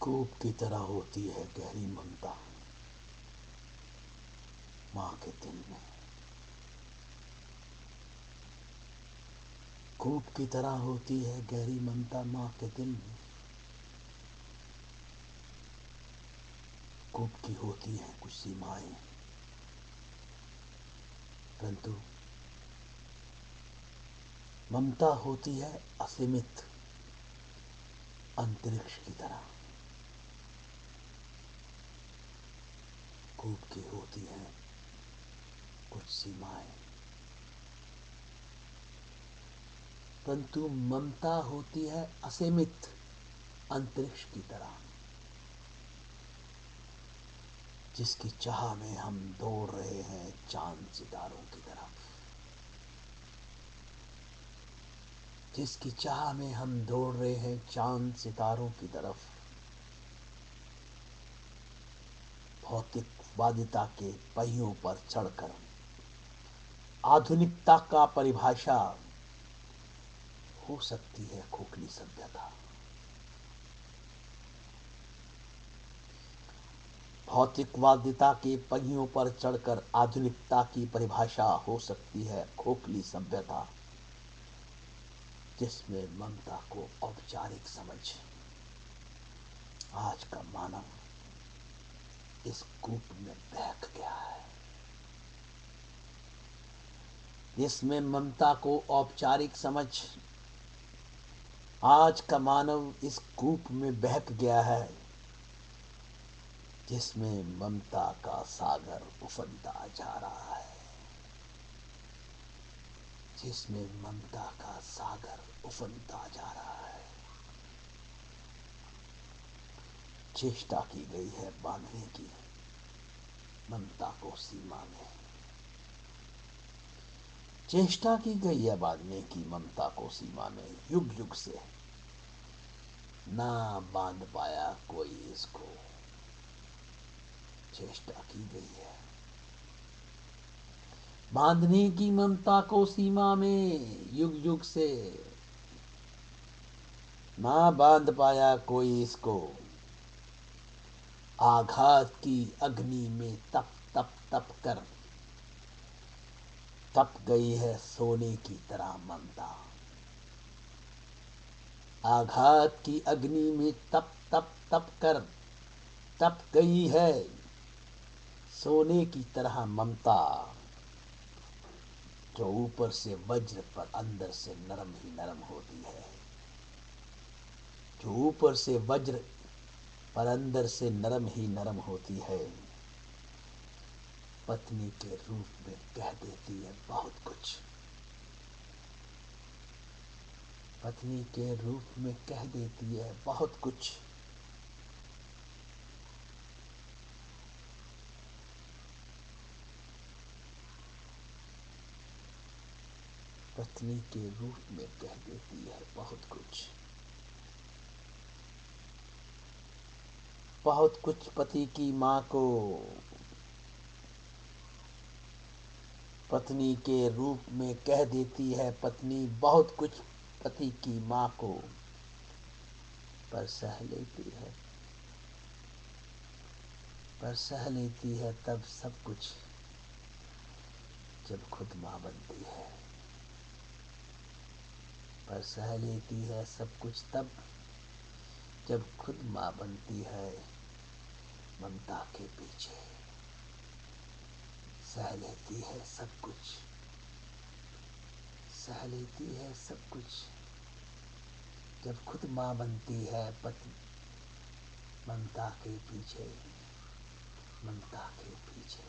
कूप की तरह होती है गहरी ममता माँ के दिल में। कूप की तरह होती है गहरी ममता माँ के दिल में। कूप की होती हैं कुछ सीमाएं, परंतु ममता होती है असीमित अंतरिक्ष की तरह। कूप की होती हैं कुछ सीमाएं, परंतु ममता होती है असीमित अंतरिक्ष की तरह, जिसकी चाह में हम दौड़ रहे हैं चांद सितारों की तरफ। जिसकी चाह में हम दौड़ रहे हैं चांद सितारों की तरफ। भौतिकवादिता के पहियों पर चढ़कर आधुनिकता का परिभाषा हो सकती है खोखली सभ्यता। भौतिकवादिता के पहियों पर चढ़कर आधुनिकता की परिभाषा हो सकती है खोखली सभ्यता, जिसमें ममता को औपचारिक समझ आज का मानव इस कूप में बहक गया है। जिसमें ममता को औपचारिक समझ आज का मानव इस कूप में बहक गया है, जिसमें ममता का सागर उफनता जा रहा है। जिसमें ममता का सागर उफनता जा रहा है। चेष्टा की गई है बांधने की ममता को सीमा में। चेष्टा की गई है बांधने की ममता को सीमा में। युग युग से ना बांध पाया कोई इसको। चेष्टा की गई है बांधने की ममता को सीमा में। युग युग से ना बांध पाया कोई इसको। आघात की अग्नि में तप तप तप कर तप गई है सोने की तरह ममता। आघात की अग्नि में तप तप तप कर तप गई है सोने की तरह ममता, जो ऊपर से वज्र पर अंदर से नरम ही नरम होती है। जो ऊपर से वज्र पर अंदर से नरम ही नरम होती है। पत्नी के रूप में कह देती है बहुत कुछ। पत्नी के रूप में कह देती है बहुत कुछ। पत्नी के रूप में कह देती है बहुत कुछ। बहुत कुछ पति की माँ को पत्नी के रूप में कह देती है पत्नी बहुत कुछ पति की माँ को, पर सह लेती है। पर सह लेती है तब सब कुछ जब खुद माँ बनती है। पर सह लेती है सब कुछ तब जब खुद माँ बनती है। ममता के पीछे सह लेती है सब कुछ। सह लेती है सब कुछ जब खुद माँ बनती है। पति ममता के पीछे, ममता के पीछे।